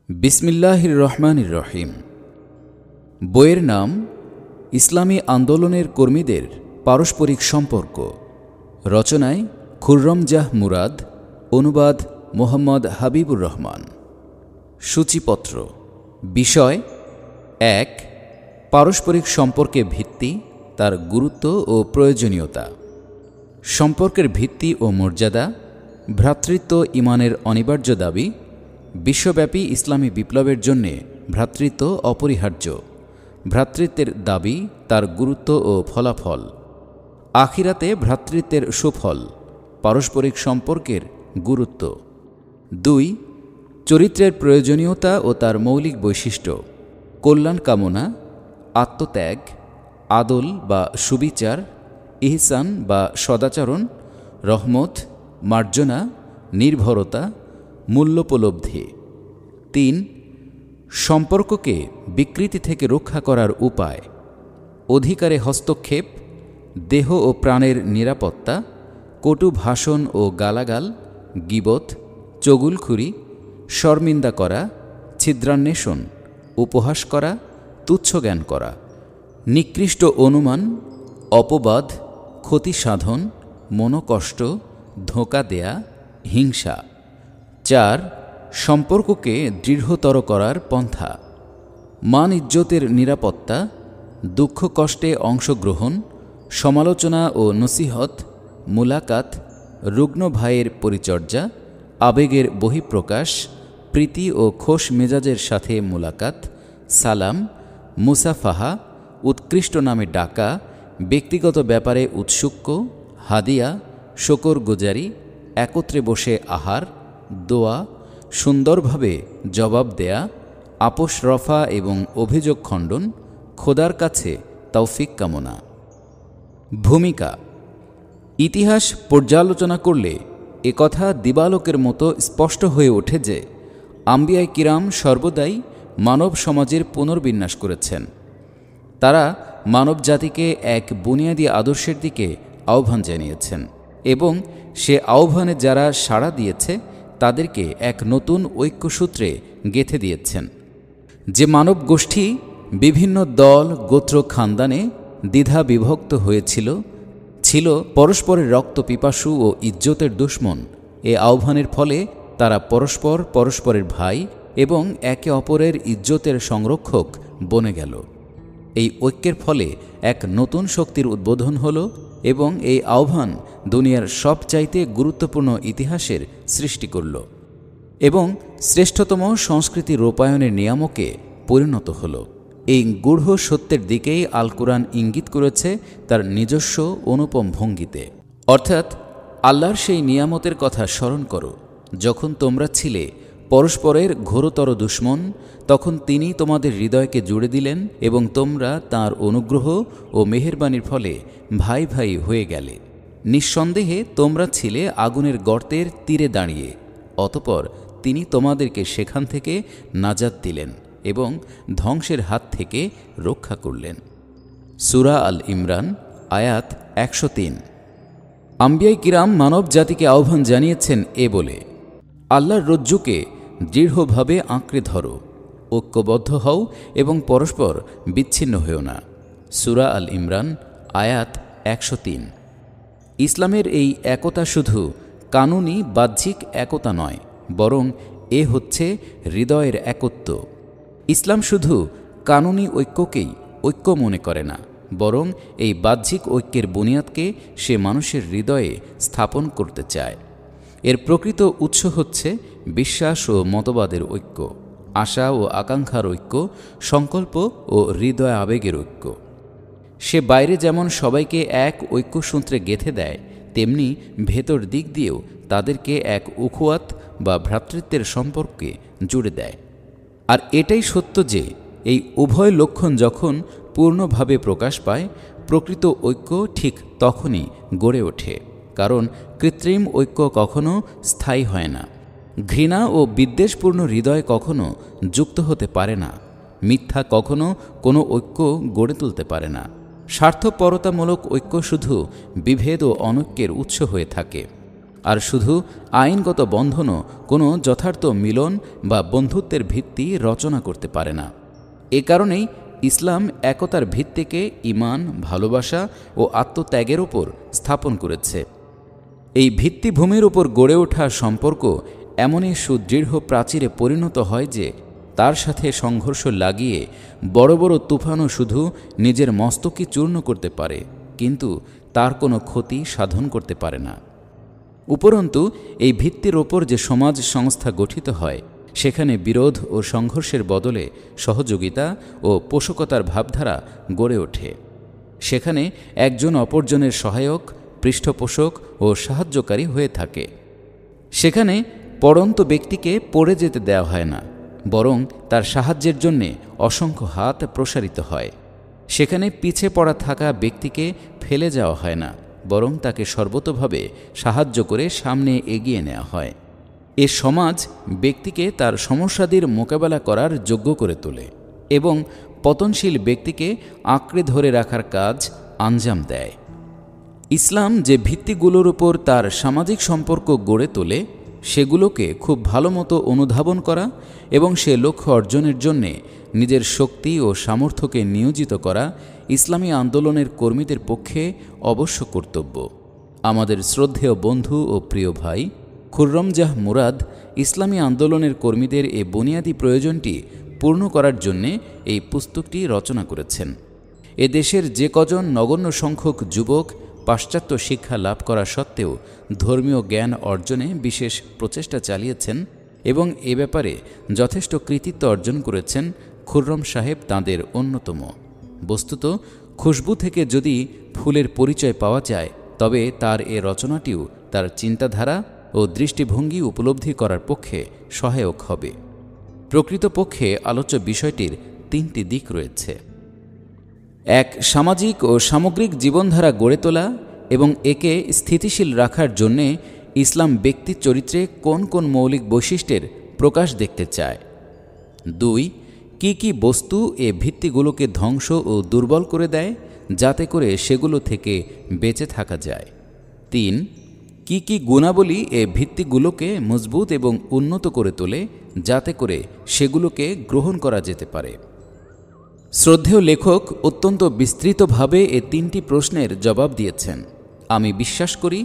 বিসমিল্লাহির রহমানির রহিম। বইয়ের নাম ইসলামী আন্দোলনের কর্মীদের পারস্পরিক সম্পর্ক। রচনায় খুররমজাহ মুরাদ, অনুবাদ মোহাম্মদ হাবিবুর রহমান। সূচিপত্র। বিষয় ১. পারস্পরিক সম্পর্কে ভিত্তি, তার গুরুত্ব ও প্রয়োজনীয়তা। সম্পর্কের ভিত্তি ও মর্যাদা। ভ্রাতৃত্ব ঈমানের অনিবার্য দাবি। বিশ্বব্যাপী ইসলামী বিপ্লবের জন্যে ভ্রাতৃত্ব অপরিহার্য। ভ্রাতৃত্বের দাবি, তার গুরুত্ব ও ফলাফল। আখিরাতে ভ্রাতৃত্বের সুফল। পারস্পরিক সম্পর্কের গুরুত্ব। ২. চরিত্রের প্রয়োজনীয়তা ও তার মৌলিক বৈশিষ্ট্য। কল্যাণ কামনা, আত্মত্যাগ, আদল বা সুবিচার, ইহসান বা সদাচরণ, রহমত, মার্জনা, নির্ভরতা, মূল্যোপলব্ধি। ৩. সম্পর্ককে বিকৃতি থেকে রক্ষা করার উপায়। অধিকারে হস্তক্ষেপ, দেহ ও প্রাণের নিরাপত্তা, কটু ভাষণ ও গালাগাল, গীবত, চগুলখুরি, শরমিন্দা করা, ছিদ্রান্বেষণ, উপহাস করা, তুচ্ছজ্ঞান করা, নিকৃষ্ট অনুমান, অপবাদ, ক্ষতি সাধন, মনোকষ্ট, ধোঁকা দেয়া, হিংসা। ৪. সম্পর্ককে দৃঢ়তর করার পন্থা। মান ইজ্জতের নিরাপত্তা, দুঃখ কষ্টে অংশগ্রহণ, সমালোচনা ও নসিহত, মুলাকাত, রুগ্ন ভাইয়ের পরিচর্যা, আবেগের বহিঃপ্রকাশ, প্রীতি ও খোশ মেজাজের সাথে মুলাকাত, সালাম, মুসাফাহা, উৎকৃষ্ট নামে ডাকা, ব্যক্তিগত ব্যাপারে উৎসুক্য, হাদিয়া, শকরগুজারি, একত্রে বসে আহার, দোয়া, সুন্দরভাবে জবাব দেয়া, আপোষ রফা এবং অভিযোগ খণ্ডন, খোদার কাছে তৌফিক কামনা। ভূমিকা। ইতিহাস পর্যালোচনা করলে একথা দিবালোকের মতো স্পষ্ট হয়ে ওঠে যে আম্বিয়ায়ে কিরাম সর্বদাই মানব সমাজের পুনর্বিন্যাস করেছেন। তারা মানব জাতিকে এক বুনিয়াদী আদর্শের দিকে আহ্বান জানিয়েছেন এবং সে আহ্বানে যারা সাড়া দিয়েছে তাদেরকে এক নতুন ঐক্যসূত্রে গেঁথে দিয়েছেন। যে মানব গোষ্ঠী বিভিন্ন দল, গোত্র, খানদানে দ্বিধা বিভক্ত হয়েছিল, ছিল পরস্পরের রক্ত পিপাসু ও ইজ্জতের দুশমন, এ আহ্বানের ফলে তারা পরস্পরের ভাই এবং একে অপরের ইজ্জতের সংরক্ষক বনে গেল। এই ঐক্যের ফলে এক নতুন শক্তির উদ্বোধন হল এবং এই আহ্বান দুনিয়ার সবচাইতে গুরুত্বপূর্ণ ইতিহাসের সৃষ্টি করল এবং শ্রেষ্ঠতম সংস্কৃতি রূপায়ণের নিয়ামকে পরিণত হল। এই গূঢ় সত্যের দিকেই আল কুরআন ইঙ্গিত করেছে তার নিজস্ব অনুপম ভঙ্গিতে। অর্থাৎ আল্লাহর সেই নিয়ামতের কথা স্মরণ করো, যখন তোমরা ছিলে পরস্পরের ঘোরতর দুশমন, তখন তিনি তোমাদের হৃদয়কে জুড়ে দিলেন এবং তোমরা তাঁর অনুগ্রহ ও মেহেরবানির ফলে ভাই ভাই হয়ে গেলে। নিঃসন্দেহে তোমরা ছিলে আগুনের গর্তের তীরে দাঁড়িয়ে, অতঃপর তিনি তোমাদেরকে সেখান থেকে নাজাত দিলেন এবং ধ্বংসের হাত থেকে রক্ষা করলেন। সূরা আল ইমরান, আয়াত ১০৩। আম্বিয়ায়ে কিরাম মানব জাতিকে আহ্বান জানিয়েছেন এ বলে: আল্লাহর রজ্জুকে দৃঢ়ভাবে আঁকড়ে ধরো, ঐক্যবদ্ধ হও এবং পরস্পর বিচ্ছিন্ন হও না। সূরা আল ইমরান, আয়াত ১০৩। ইসলামের এই একতা শুধু কানুনি বাহ্যিক একতা নয়, বরং এ হচ্ছে হৃদয়ের একত্ব। ইসলাম শুধু কানুনি ঐক্যকেই ঐক্য মনে করে না, বরং এই বাহ্যিক ঐক্যের বুনিয়াদকে সে মানুষের হৃদয়ে স্থাপন করতে চায়। এর প্রকৃত উৎস হচ্ছে বিশ্বাস ও মতবাদের ঐক্য, আশা ও আকাঙ্ক্ষার ঐক্য, সংকল্প ও হৃদয় আবেগের ঐক্য। সে বাইরে যেমন সবাইকে এক ঐক্যসূত্রে গেঁথে দেয়, তেমনি ভেতর দিক দিয়েও তাদেরকে এক উখুয়াত বা ভ্রাতৃত্বের সম্পর্কে জুড়ে দেয়। আর এটাই সত্য যে এই উভয় লক্ষণ যখন পূর্ণভাবে প্রকাশ পায়, প্রকৃত ঐক্য ঠিক তখনই গড়ে ওঠে। কারণ কৃত্রিম ঐক্য কখনো স্থায়ী হয় না, ঘৃণা ও বিদ্বেষপূর্ণ হৃদয় কখনো যুক্ত হতে পারে না, মিথ্যা কখনো কোনো ঐক্য গড়ে তুলতে পারে না, স্বার্থপরতামূলক ঐক্য শুধু বিভেদ ও অনৈক্যের উৎস হয়ে থাকে। আর শুধু আইনগত বন্ধনও কোনো যথার্থ মিলন বা বন্ধুত্বের ভিত্তি রচনা করতে পারে না। এ কারণেই ইসলাম একতার ভিত্তিকে ঈমান, ভালোবাসা ও আত্মত্যাগের ওপর স্থাপন করেছে। এই ভিত্তিভূমির উপর গড়ে ওঠা সম্পর্ক এমনই সুদৃঢ় প্রাচীরে পরিণত হয় যে তার সাথে সংঘর্ষ লাগিয়ে বড় বড় তুফানও শুধু নিজের মস্তকই চূর্ণ করতে পারে, কিন্তু তার কোনো ক্ষতি সাধন করতে পারে না। উপরন্তু এই ভিত্তির ওপর যে সমাজ সংস্থা গঠিত হয়, সেখানে বিরোধ ও সংঘর্ষের বদলে সহযোগিতা ও পোষকতার ভাবধারা গড়ে ওঠে। সেখানে একজন অপরজনের সহায়ক, পৃষ্ঠপোষক ও সাহায্যকারী হয়ে থাকে। সেখানে পড়ন্ত ব্যক্তিকে পড়ে যেতে দেওয়া হয় না, বরং তার সাহায্যের জন্যে অসংখ্য হাত প্রসারিত হয়। সেখানে পিছে পড়া থাকা ব্যক্তিকে ফেলে যাওয়া হয় না, বরং তাকে সর্বতোভাবে সাহায্য করে সামনে এগিয়ে নেওয়া হয়। এ সমাজ ব্যক্তিকে তার সমস্যাদির মোকাবেলা করার যোগ্য করে তোলে এবং পতনশীল ব্যক্তিকে আঁকড়ে ধরে রাখার কাজ আঞ্জাম দেয়। ইসলাম যে ভিত্তিগুলোর উপর তার সামাজিক সম্পর্ক গড়ে তোলে, সেগুলোকে খুব ভালোমতো অনুধাবন করা এবং সে লক্ষ্য অর্জনের জন্যে নিজের শক্তি ও সামর্থ্যকে নিয়োজিত করা ইসলামী আন্দোলনের কর্মীদের পক্ষে অবশ্য কর্তব্য। আমাদের শ্রদ্ধেয় বন্ধু ও প্রিয় ভাই খুররম জাহ মুরাদ ইসলামী আন্দোলনের কর্মীদের এ বুনিয়াদী প্রয়োজনটি পূর্ণ করার জন্যে এই পুস্তকটি রচনা করেছেন। এ দেশের যে কজন নগণ্য সংখ্যক যুবক পাশ্চাত্য শিক্ষা লাভ করা সত্ত্বেও ধর্মীয় জ্ঞান অর্জনে বিশেষ প্রচেষ্টা চালিয়েছেন এবং এ ব্যাপারে যথেষ্ট কৃতিত্ব অর্জন করেছেন, খুররম সাহেব তাঁদের অন্যতম। বস্তুত খুশবু থেকে যদি ফুলের পরিচয় পাওয়া যায়, তবে তার এ রচনাটিও তার চিন্তাধারা ও দৃষ্টিভঙ্গি উপলব্ধি করার পক্ষে সহায়ক হবে। প্রকৃতপক্ষে আলোচ্য বিষয়টির তিনটি দিক রয়েছে: এক, সামাজিক ও সামগ্রিক জীবনধারা গড়ে তোলা এবং একে স্থিতিশীল রাখার জন্যে ইসলাম ব্যক্তি চরিত্রে কোন কোন মৌলিক বৈশিষ্ট্যের প্রকাশ দেখতে চায়। দুই, কি কি বস্তু এ ভিত্তিগুলোকে ধ্বংস ও দুর্বল করে দেয়, যাতে করে সেগুলো থেকে বেঁচে থাকা যায়। তিন, কি কি গুণাবলী এ ভিত্তিগুলোকে মজবুত এবং উন্নত করে তোলে, যাতে করে সেগুলোকে গ্রহণ করা যেতে পারে। শ্রদ্ধেয় লেখক অত্যন্ত বিস্তৃতভাবে এ তিনটি প্রশ্নের জবাব দিয়েছেন। আমি বিশ্বাস করি,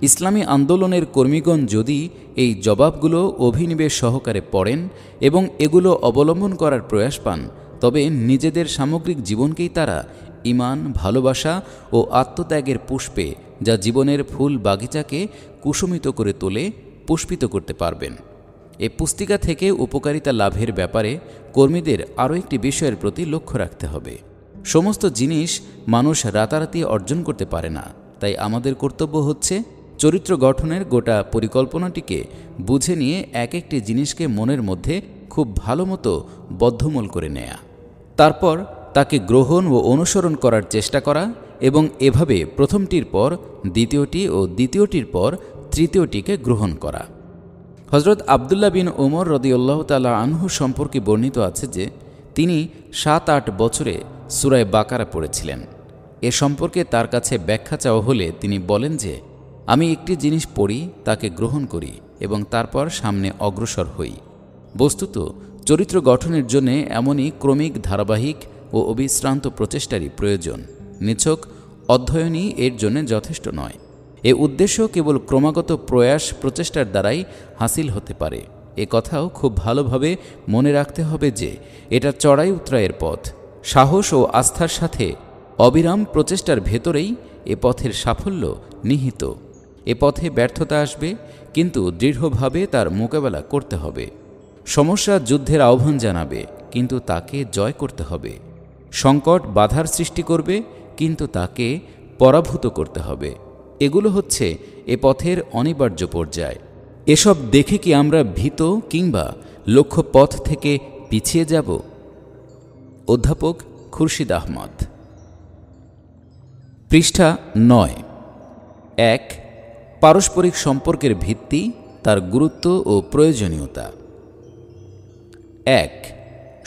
ইসলামী আন্দোলনের কর্মীগণ যদি এই জবাবগুলো অভিনিবেশ সহকারে পড়েন এবং এগুলো অবলম্বন করার প্রয়াস পান, তবে নিজেদের সামগ্রিক জীবনকেই তারা ঈমান, ভালোবাসা ও আত্মত্যাগের পুষ্পে, যা জীবনের ফুল বাগিচাকে কুসুমিত করে তোলে, পুষ্পিত করতে পারবেন। এ পুস্তিকা থেকে উপকারিতা লাভের ব্যাপারে কর্মীদের আরও একটি বিষয়ের প্রতি লক্ষ্য রাখতে হবে। সমস্ত জিনিস মানুষ রাতারাতি অর্জন করতে পারে না, তাই আমাদের কর্তব্য হচ্ছে চরিত্র গঠনের গোটা পরিকল্পনাটিকে বুঝে নিয়ে এক একটি জিনিসকে মনের মধ্যে খুব ভালো মতো বদ্ধমূল করে নেয়া, তারপর তাকে গ্রহণ ও অনুসরণ করার চেষ্টা করা এবং এভাবে প্রথমটির পর দ্বিতীয়টি ও দ্বিতীয়টির পর তৃতীয়টিকে গ্রহণ করা। হজরত আবদুল্লাহ বিন ওমর রাদিয়াল্লাহু তাআলা আনহু সম্পর্কে বর্ণিত আছে যে তিনি 7-8 বছরে সূরা বাকারা পড়েছিলেন। এ সম্পর্কে তার কাছে ব্যাখ্যা চাওয়া হলে তিনি বলেন যে, আমি একটি জিনিস পড়ি, তাকে গ্রহণ করি এবং তারপর সামনে অগ্রসর হই। বস্তুত চরিত্র গঠনের জন্য এমনই ক্রমিক, ধারাবাহিক ও অবিশ্রান্ত প্রচেষ্টারই প্রয়োজন। নিছক অধ্যয়নই এর জন্য যথেষ্ট নয়। এ উদ্দেশ্য কেবল ক্রমাগত প্রয়াস, প্রচেষ্টার দ্বারাই হাসিল হতে পারে। এ কথাও খুব ভালোভাবে মনে রাখতে হবে যে এটা চড়াই উতরাইয়ের পথ। সাহস ও আস্থার সাথে অবিরাম প্রচেষ্টার ভেতরেই এ পথের সাফল্য নিহিত। এ পথে ব্যর্থতা আসবে, কিন্তু দৃঢ়ভাবে তার মোকাবেলা করতে হবে। সমস্যা যুদ্ধের আহ্বান জানাবে, কিন্তু তাকে জয় করতে হবে। সংকট বাধার সৃষ্টি করবে, কিন্তু তাকে পরাভূত করতে হবে। এগুলো হচ্ছে এ পথের অনিবার্য পর্যায়। এসব দেখে কি আমরা ভীত কিংবা লক্ষ্যপথ থেকে পিছিয়ে যাব? অধ্যাপক খুরশিদ আহমদ। পৃষ্ঠা 9। 1. পারস্পরিক সম্পর্কের ভিত্তি, তার গুরুত্ব ও প্রয়োজনীয়তা। 1.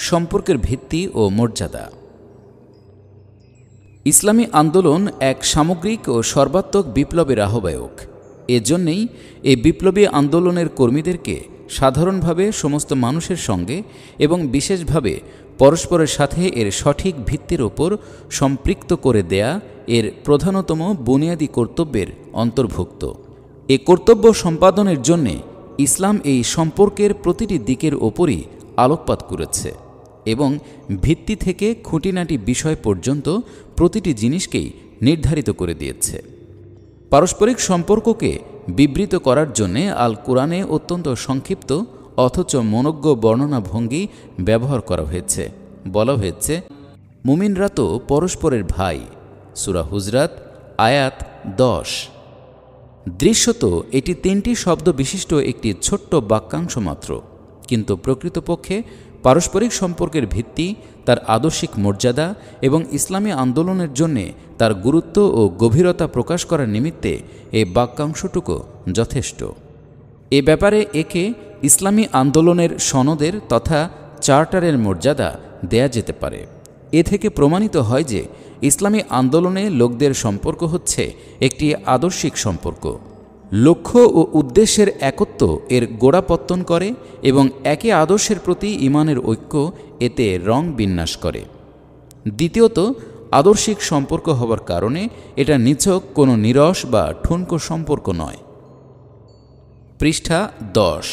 সম্পর্কের ভিত্তি ও মর্যাদা। ইসলামী আন্দোলন এক সামগ্রিক ও সর্বাত্মক বিপ্লবের আহ্বায়ক। এজন্যেই এই বিপ্লবী আন্দোলনের কর্মীদেরকে সাধারণভাবে সমস্ত মানুষের সঙ্গে এবং বিশেষভাবে পরস্পরের সাথে এর সঠিক ভিত্তির ওপর সম্পৃক্ত করে দেয়া এর প্রধানতম বুনিয়াদী কর্তব্যের অন্তর্ভুক্ত। এ কর্তব্য সম্পাদনের জন্যে ইসলাম এই সম্পর্কের প্রতিটি দিকের ওপরই আলোকপাত করেছে এবং ভিত্তি থেকে খুঁটিনাটি বিষয় পর্যন্ত প্রতিটি জিনিসকেই নির্ধারিত করে দিয়েছে। পারস্পরিক সম্পর্ককে বিবৃত করার জন্যে আল কোরআনে অত্যন্ত সংক্ষিপ্ত অথচ মনোজ্ঞ বর্ণনা ভঙ্গি ব্যবহার করা হয়েছে। বলা হয়েছে, মুমিনরা তো পরস্পরের ভাই। সূরা হুজরাত আয়াত 10। দৃশ্যত এটি 3টি শব্দ বিশিষ্ট একটি ছোট্ট বাক্যাংশ মাত্র, কিন্তু প্রকৃতপক্ষে পারস্পরিক সম্পর্কের ভিত্তি, তার আদর্শিক মর্যাদা এবং ইসলামী আন্দোলনের জন্যে তার গুরুত্ব ও গভীরতা প্রকাশ করার নিমিত্তে এই বাক্যাংশটুকু যথেষ্ট। এ ব্যাপারে একে ইসলামী আন্দোলনের সনদের তথা চার্টারের মর্যাদা দেয়া যেতে পারে। এ থেকে প্রমাণিত হয় যে ইসলামী আন্দোলনে লোকদের সম্পর্ক হচ্ছে একটি আদর্শিক সম্পর্ক। লক্ষ্য ও উদ্দেশ্যের একত্ব এর গোড়াপত্তন করে এবং একে আদর্শের প্রতি ঈমানের ঐক্য এতে রং বিন্যাস করে। দ্বিতীয়ত, আদর্শিক সম্পর্ক হবার কারণে এটা নিছক কোনো নিরস বা ঠুনকো সম্পর্ক নয়। পৃষ্ঠা 10।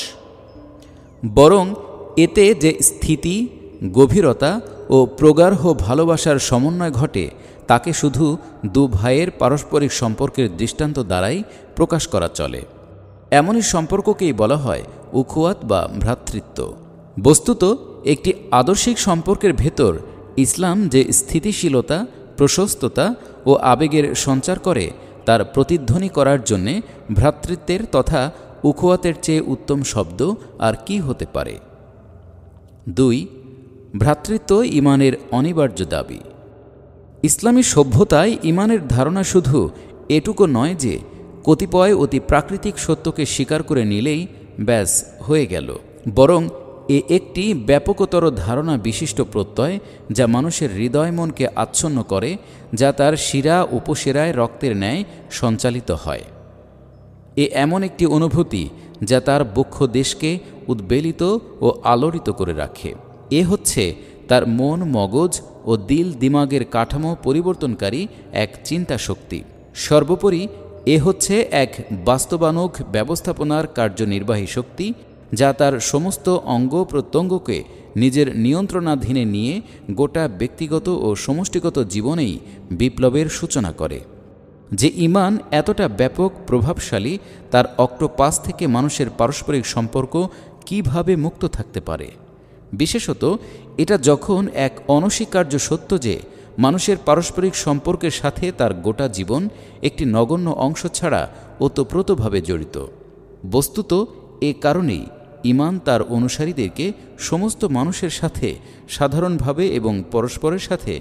বরং এতে যে স্থিতি, গভীরতা ও প্রগাঢ় ভালোবাসার সমন্বয় ঘটে তাকে শুধু দু ভাইয়ের পারস্পরিক সম্পর্কের দৃষ্টান্ত দ্বারাই প্রকাশ করা চলে। এমনই সম্পর্ককেই বলা হয় উখুয়াত বা ভ্রাতৃত্ব। বস্তুত একটি আদর্শিক সম্পর্কের ভেতর ইসলাম যে স্থিতিশীলতা, প্রশস্ততা ও আবেগের সঞ্চার করে তার প্রতিধ্বনি করার জন্যে ভ্রাতৃত্বের তথা উখুয়াতের চেয়ে উত্তম শব্দ আর কি হতে পারে। 2. ভ্রাতৃত্ব ঈমানের অনিবার্য দাবি। ইসলামী সভ্যতায় ঈমানের ধারণা শুধু এটুকু নয় যে কতিপয় অতি প্রাকৃতিক সত্যকে স্বীকার করে নিলেই ব্যাস হয়ে গেল, বরং একটি ব্যাপকতর ধারণা বিশিষ্ট প্রত্যয় যা মানুষের হৃদয় মনকে আচ্ছন্ন করে, যা তার শিরা উপশিরায় রক্তের ন্যায় সঞ্চালিত হয়। এমন একটি অনুভূতি যা তার বক্ষ দেশকে উদ্বেলিত ও আলোড়িত করে রাখে। হচ্ছে তার মন, মগজ ও দিল দিমাগের কাঠামো পরিবর্তনকারী এক চিন্তা শক্তি। সর্বোপরি হচ্ছে এক বাস্তবানুগ ব্যবস্থাপনার কার্যনির্বাহী শক্তি যা তার সমস্ত অঙ্গ প্রত্যঙ্গকে নিজের নিয়ন্ত্রণাধীনে নিয়ে গোটা ব্যক্তিগত ও সমষ্টিগত জীবনেই বিপ্লবের সূচনা করে। যে ঈমান এতটা ব্যাপক প্রভাবশালী, তার অক্টোপাস থেকে মানুষের পারস্পরিক সম্পর্ক কিভাবে মুক্ত থাকতে পারে? বিশেষত এটা যখন এক অনস্বীকার্য সত্য যে মানুষের পারস্পরিক সম্পর্কের সাথে তার গোটা জীবন একটি নগণ্য অংশ ছাড়া ওতপ্রোতভাবে জড়িত। বস্তুত এ কারণেই ঈমান তার অনুসারীদেরকে সমস্ত মানুষের সাথে সাধারণভাবে এবং পরস্পরের সাথে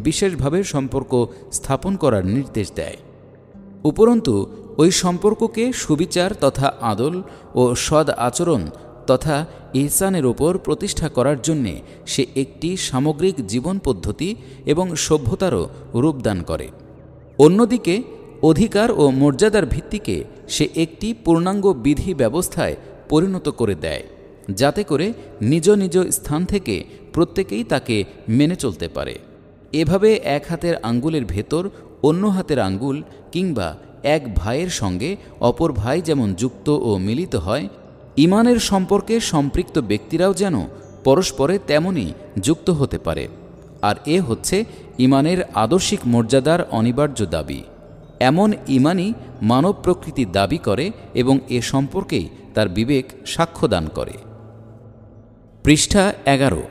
বিশেষভাবে সম্পর্ক স্থাপন করার নির্দেশ দেয়। উপরন্তু ওই সম্পর্ককে সুবিচার তথা আদল ও সদ আচরণ তথা ইহসানের ওপর প্রতিষ্ঠা করার জন্যে সে একটি সামগ্রিক জীবন পদ্ধতি এবং সভ্যতারও রূপদান করে। অন্যদিকে অধিকার ও মর্যাদার ভিত্তিকে সে একটি পূর্ণাঙ্গ বিধি ব্যবস্থায় পরিণত করে দেয়, যাতে করে নিজ নিজ স্থান থেকে প্রত্যেকেই তাকে মেনে চলতে পারে। এভাবে এক হাতের আঙ্গুলের ভেতর অন্য হাতের আঙ্গুল কিংবা এক ভাইয়ের সঙ্গে অপর ভাই যেমন যুক্ত ও মিলিত হয়, ঈমানের সম্পর্কে সম্পৃক্ত ব্যক্তিরাও যেন পরস্পরে তেমনই যুক্ত হতে পারে। আর হচ্ছে ঈমানের আদর্শিক মর্যাদার অনিবার্য দাবি। এমন ঈমানই মানব প্রকৃতি দাবি করে এবং এ সম্পর্কেই তার বিবেক সাক্ষ্যদান করে। পৃষ্ঠা 11।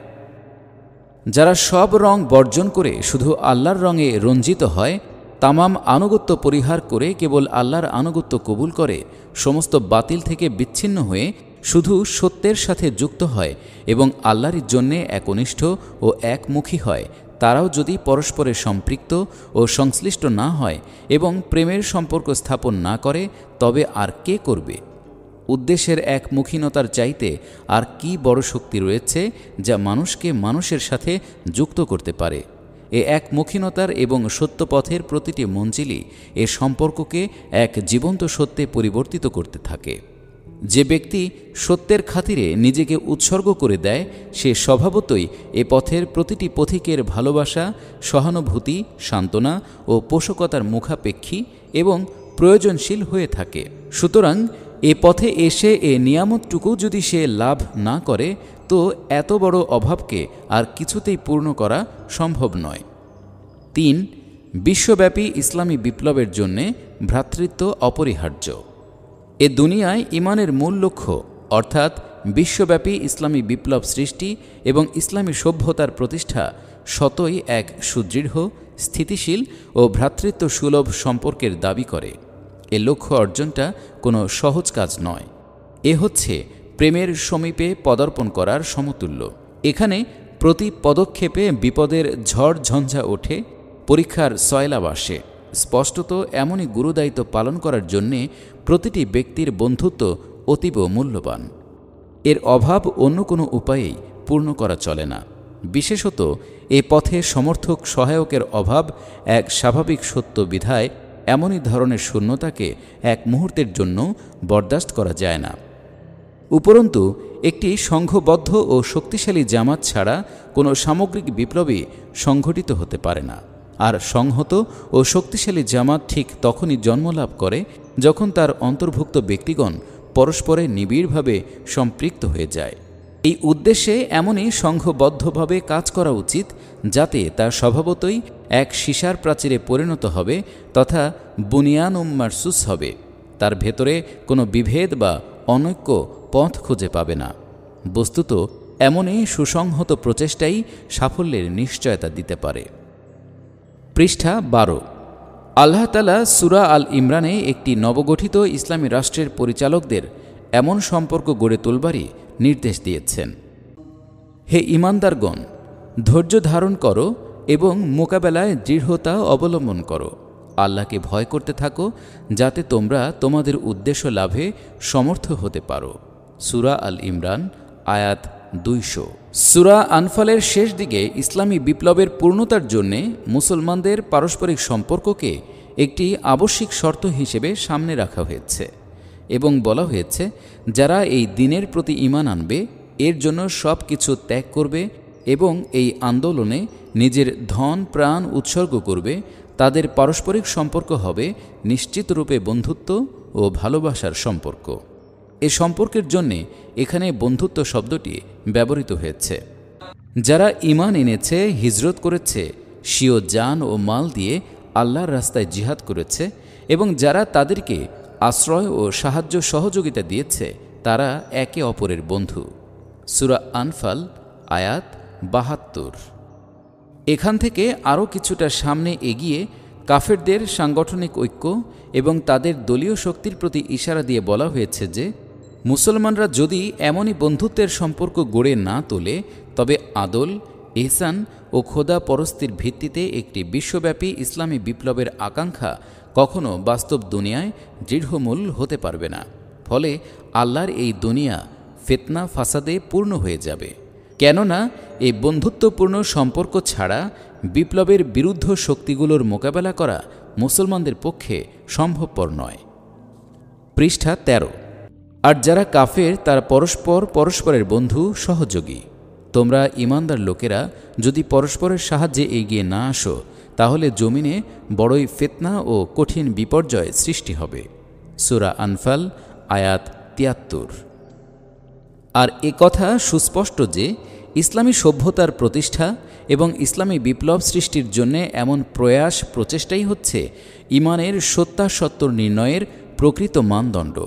যারা সব রং বর্জন করে শুধু আল্লাহর রঙে রঞ্জিত হয়, তামাম আনুগত্য পরিহার করে কেবল আল্লাহর আনুগত্য কবুল করে, সমস্ত বাতিল থেকে বিচ্ছিন্ন হয়ে শুধু সত্যের সাথে যুক্ত হয় এবং আল্লাহর জন্যে একনিষ্ঠ ও একমুখী হয়, তারাও যদি পরস্পরের সম্পৃক্ত ও সংশ্লিষ্ট না হয় এবং প্রেমের সম্পর্ক স্থাপন না করে, তবে আর কে করবে? উদ্দেশ্যের একমুখীনতার চাইতে আর কি বড় শক্তি রয়েছে যা মানুষকে মানুষের সাথে যুক্ত করতে পারে? এ একমুখীনতার এবং সত্যপথের প্রতিটি মঞ্জিলই এ সম্পর্ককে এক জীবন্ত সত্যে পরিবর্তিত করতে থাকে। যে ব্যক্তি সত্যের খাতিরে নিজেকে উৎসর্গ করে দেয় সে স্বভাবতই এ পথের প্রতিটি পথিকের ভালোবাসা, সহানুভূতি, সান্ত্বনা ও পোষকতার মুখাপেক্ষী এবং প্রয়োজনশীল হয়ে থাকে। সুতরাং এ পথে এসে এ নিয়ামতটুকু যদি সে লাভ না করে তো এত বড় অভাবকে আর কিছুতেই পূর্ণ করা সম্ভব নয়। ৩. বিশ্বব্যাপী ইসলামী বিপ্লবের জন্যে ভ্রাতৃত্ব অপরিহার্য। এ দুনিয়ায় ঈমানের মূল লক্ষ্য অর্থাৎ বিশ্বব্যাপী ইসলামী বিপ্লব সৃষ্টি এবং ইসলামী সভ্যতার প্রতিষ্ঠা সতই এক সুদৃঢ়, স্থিতিশীল ও ভ্রাতৃত্ব সুলভ সম্পর্কের দাবি করে। এ লক্ষ্য অর্জনটা কোনো সহজ কাজ নয়। এ হচ্ছে প্রেমের সমীপে পদার্পণ করার সমতুল্য। এখানে প্রতি পদক্ষেপে বিপদের ঝড় ঝঞ্ঝা ওঠে, পরীক্ষার সয়লাব আসে। স্পষ্টত এমনই গুরুদায়িত্ব পালন করার জন্যে প্রতিটি ব্যক্তির বন্ধুত্ব অতীব মূল্যবান। এর অভাব অন্য কোনো উপায়েই পূর্ণ করা চলে না। বিশেষত এ পথে সমর্থক সহায়কের অভাব এক স্বাভাবিক সত্য বিধায় এমনই ধরনের শূন্যতাকে এক মুহূর্তের জন্য বরদাস্ত করা যায় না। উপরন্তু একটি সংঘবদ্ধ ও শক্তিশালী জামাত ছাড়া কোনো সামগ্রিক বিপ্লবই সংঘটিত হতে পারে না। আর সংহত ও শক্তিশালী জামাত ঠিক তখনই জন্মলাভ করে যখন তার অন্তর্ভুক্ত ব্যক্তিগণ পরস্পরে নিবিড়ভাবে সম্পৃক্ত হয়ে যায়। এই উদ্দেশ্যে এমনই সংঘবদ্ধভাবে কাজ করা উচিত যাতে তা স্বভাবতই এক সীসার প্রাচীরে পরিণত হবে তথা বুনিয়ান মারসুস হবে। তার ভেতরে কোনো বিভেদ বা অনৈক্য পথ খুঁজে পাবে না। বস্তুত এমনই সুসংহত প্রচেষ্টাই সাফল্যের নিশ্চয়তা দিতে পারে। পৃষ্ঠা 12। আল্লাহ তাআলা সূরা আল ইমরানে একটি নবগঠিত ইসলামী রাষ্ট্রের পরিচালকদের এমন সম্পর্ক গড়ে তুলবারই নির্দেশ দিয়েছেন। হে ঈমানদারগণ, ধৈর্য ধারণ করো এবং মোকাবেলায় দৃঢ়তা অবলম্বন করো। আল্লাহকে ভয় করতে থাকো যাতে তোমরা তোমাদের উদ্দেশ্য লাভে সমর্থ হতে পারো। সূরা আল ইমরান আয়াত 200। সূরা আনফালের শেষ দিকে ইসলামী বিপ্লবের পূর্ণতার জন্যে মুসলমানদের পারস্পরিক সম্পর্ককে একটি আবশ্যিক শর্ত হিসেবে সামনে রাখা হয়েছে এবং বলা হয়েছে যারা এই দিনের প্রতি ঈমান আনবে এর জন্য সব কিছু ত্যাগ করবে এবং এই আন্দোলনে নিজের ধন প্রাণ উৎসর্গ করবে তাদের পারস্পরিক সম্পর্ক হবে নিশ্চিতরূপে বন্ধুত্ব ও ভালোবাসার সম্পর্ক। এ সম্পর্কের জন্যে এখানে বন্ধুত্ব শব্দটি ব্যবহৃত হয়েছে। যারা ঈমান এনেছে, হিজরত করেছে, স্বীয় জান ও মাল দিয়ে আল্লাহর রাস্তায় জিহাদ করেছে এবং যারা তাদেরকে আশ্রয় ও সাহায্য সহযোগিতা দিয়েছে তারা একে অপরের বন্ধু। সূরা আনফাল আয়াত 72। এখান থেকে আরও কিছুটা সামনে এগিয়ে কাফেরদের সাংগঠনিক ঐক্য এবং তাদের দলীয় শক্তির প্রতি ইশারা দিয়ে বলা হয়েছে যে মুসলমানরা যদি এমনই বন্ধুত্বের সম্পর্ক গড়ে না তোলে তবে আদল, ইহসান ও খোদা পরস্তির ভিত্তিতে একটি বিশ্বব্যাপী ইসলামী বিপ্লবের আকাঙ্ক্ষা কখনো বাস্তব দুনিয়ায় দৃঢ়মূল হতে পারবে না। ফলে আল্লাহর এই দুনিয়া ফিতনা ফাসাদে পূর্ণ হয়ে যাবে। কেননা এই বন্ধুত্বপূর্ণ সম্পর্ক ছাড়া বিপ্লবের বিরুদ্ধ শক্তিগুলোর মোকাবেলা করা মুসলমানদের পক্ষে সম্ভবপর নয়। পৃষ্ঠা 13। আর যারা কাফের তারা পরস্পরের বন্ধু সহযোগী। তোমরা ঈমানদার লোকেরা যদি পরস্পরের সাহায্যে এগিয়ে না আসো তাহলে জমিনে বড়ই ফিতনা ও কঠিন বিপর্যয় সৃষ্টি হবে। সূরা আনফাল আয়াত 73। আর এ কথা সুস্পষ্ট যে ইসলামী সভ্যতার প্রতিষ্ঠা এবং ইসলামী বিপ্লব সৃষ্টির জন্য এমন প্রয়াস প্রচেষ্টাই হচ্ছে ঈমানের সত্যাসত্য নির্ণয়ের প্রকৃত মানদণ্ড।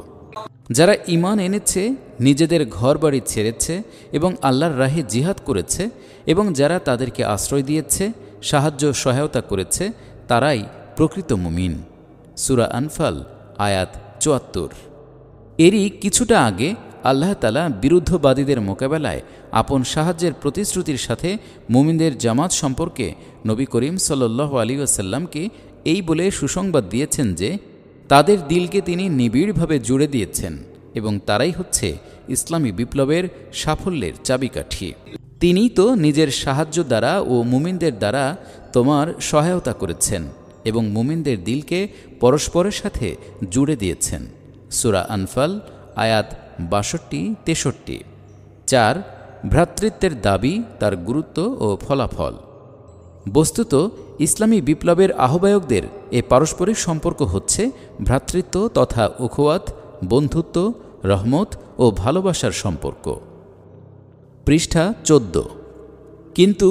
যারা ঈমান এনেছে, নিজেদের ঘরবাড়ি ছেড়েছে এবং আল্লাহর রাহে জিহাদ করেছে এবং যারা তাদেরকে আশ্রয় দিয়েছে, সাহায্য সহায়তা করেছে তারাই প্রকৃত মুমিন। সূরা আনফাল আয়াত 74। এরই কিছুটা আগে আল্লাহ তাআলা বিরুদ্ধবাদীদের মোকাবেলায় আপন সাহায্যের প্রতিশ্রুতির সাথে মুমিনদের জামাত সম্পর্কে নবী করিম সাল্লাল্লাহু আলাইহি ওয়াসাল্লামকে এই বলে সুসংবাদ দিয়েছেন যে তাদের দিলকে তিনি নিবিড়ভাবে জুড়ে দিয়েছেন এবং তারাই হচ্ছে ইসলামী বিপ্লবের সাফল্যের চাবিকাঠি। তিনিই তো নিজের সাহায্য দ্বারা ও মুমিনদের দ্বারা তোমার সহায়তা করেছেন এবং মুমিনদের দিলকে পরস্পরের সাথে জুড়ে দিয়েছেন। সূরা আনফাল আয়াত ৬২-৬৩। ৪. ভ্রাতৃত্বের দাবি, তার গুরুত্ব ও ফলাফল। বস্তুত ইসলামী বিপ্লবের আহ্বায়কদের এ পারস্পরিক সম্পর্ক হচ্ছে ভ্রাতৃত্ব তথা উখওয়াত, বন্ধুত্ব, রহমত ও ভালোবাসার সম্পর্ক। পৃষ্ঠা ১৪। কিন্তু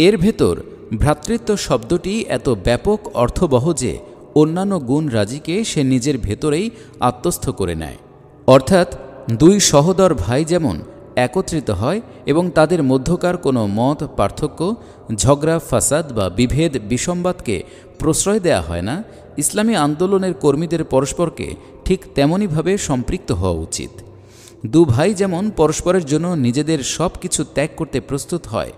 এর ভেতর ভ্রাতৃত্ব শব্দটি এত ব্যাপক অর্থবহ যে অন্যান্য গুণ রাজিকে সে নিজের ভেতরেই আত্মস্থ করে নেয়। অর্থাৎ দুই সহোদর ভাই যেমন একত্রিত হয় এবং তাদের মধ্যকার কোনো মত পার্থক্য, ঝগড়া ফাসাদ বা বিভেদ বিসম্বাদকে প্রশ্রয় দেয়া হয় না, ইসলামী আন্দোলনের কর্মীদের পরস্পরকে ঠিক তেমনইভাবে সম্পৃক্ত হওয়া উচিত। দু ভাই যেমন পরস্পরের জন্য নিজেদের সব কিছু ত্যাগ করতে প্রস্তুত হয়,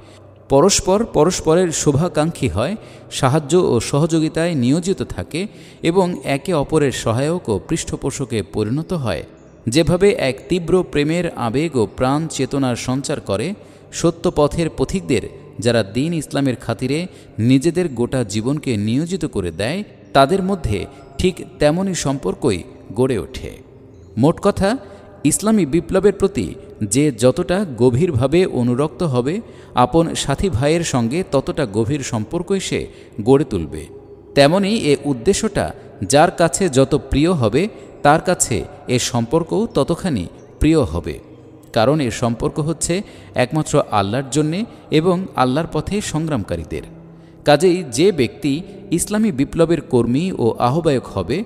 পরস্পরের শুভাকাঙ্ক্ষী হয়, সাহায্য ও সহযোগিতায় নিয়োজিত থাকে এবং একে অপরের সহায়ক ও পৃষ্ঠপোষকে পরিণত হয়, যেভাবে এক তীব্র প্রেমের আবেগ ও প্রাণ চেতনার সঞ্চার করে সত্য পথের পথিকদের, যারা দ্বীন ইসলামের খাতিরে নিজেদের গোটা জীবনকে নিয়োজিত করে দেয়, তাদের মধ্যে ঠিক তেমনই সম্পর্কই গড়ে ওঠে। মোট কথা, ইসলামী বিপ্লবের প্রতি যে যতটা গভীরভাবে অনুরক্ত হবে, আপন সাথী ভাইয়ের সঙ্গে ততটা গভীর সম্পর্কই সে গড়ে তুলবে। তেমনি এ উদ্দেশ্যটা যার কাছে যত প্রিয় হবে, তার কাছে এ সম্পর্কও ততখানি প্রিয় হবে, কারণ এর সম্পর্ক হচ্ছে একমাত্র আল্লাহর জন্যে এবং আল্লাহর পথে সংগ্রামকারীদের। কাজেই যে ব্যক্তি ইসলামী বিপ্লবের কর্মী ও আহ্বায়ক হবে,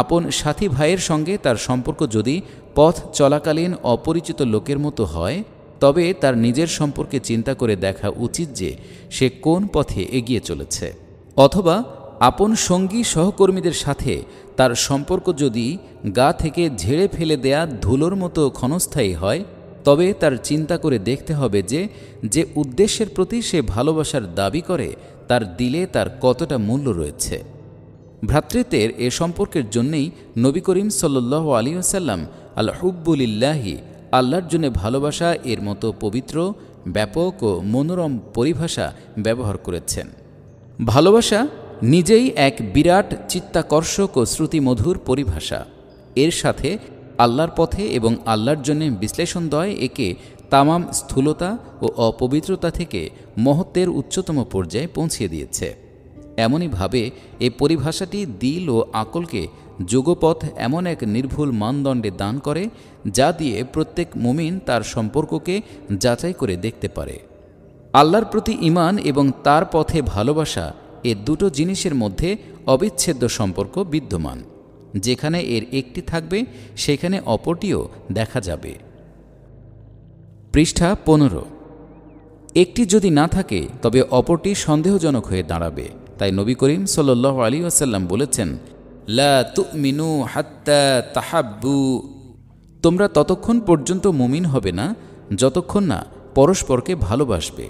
আপন সাথী ভাইয়ের সঙ্গে তার সম্পর্ক যদি পথ চলাকালীন অপরিচিত লোকের মতো হয়, তবে তার নিজের সম্পর্কে চিন্তা করে দেখা উচিত যে সে কোন পথে এগিয়ে চলেছে। অথবা আপন সঙ্গী সহকর্মীদের সাথে তার সম্পর্ক যদি গা থেকে ঝেড়ে ফেলে দেয়া ধুলোর মতো ক্ষণস্থায়ী হয়, তবে তার চিন্তা করে দেখতে হবে যে উদ্দেশ্যের প্রতি সে ভালোবাসার দাবি করে, তার দিলে তার কতটা মূল্য রয়েছে। ভ্রাতৃত্বের এ সম্পর্কের জন্যেই নবী করিম সাল্লাল্লাহু আলাইহি ওয়াসাল্লাম আল হুব্বু লিল্লাহি, আল্লাহর জন্য ভালোবাসা এর মতো পবিত্র, ব্যাপক ও মনোরম পরিভাষা ব্যবহার করেছেন। ভালোবাসা নিজেই এক বিরাট চিত্তাকর্ষক ও শ্রুতিমধুর পরিভাষা। এর সাথে আল্লাহর পথে এবং আল্লাহর জন্যে বিশ্লেষণদ্বয় একে তামাম স্থূলতা ও অপবিত্রতা থেকে মহত্বের উচ্চতম পর্যায়ে পৌঁছিয়ে দিয়েছে। এমনইভাবে এ পরিভাষাটি দিল ও আকলকে যোগপথ এমন এক নির্ভুল মানদণ্ডে দান করে, যা দিয়ে প্রত্যেক মুমিন তার সম্পর্ককে যাচাই করে দেখতে পারে। আল্লাহর প্রতি ঈমান এবং তার পথে ভালোবাসা, এ দুটো জিনিসের মধ্যে অবিচ্ছেদ্য সম্পর্ক বিদ্যমান। যেখানে এর একটি থাকবে, সেখানে অপরটিও দেখা যাবে। পৃষ্ঠা ১৫। একটি যদি না থাকে, তবে অপরটি সন্দেহজনক হয়ে দাঁড়াবে। তাই নবী করিম সাল্লাল্লাহু আলাইহি ওয়াসাল্লাম বলেছেন, লা তুমিনু হাত্তা তাহাব্বু, তোমরা ততক্ষণ পর্যন্ত মুমিন হবে না যতক্ষণ না পরস্পরকে ভালোবাসবে।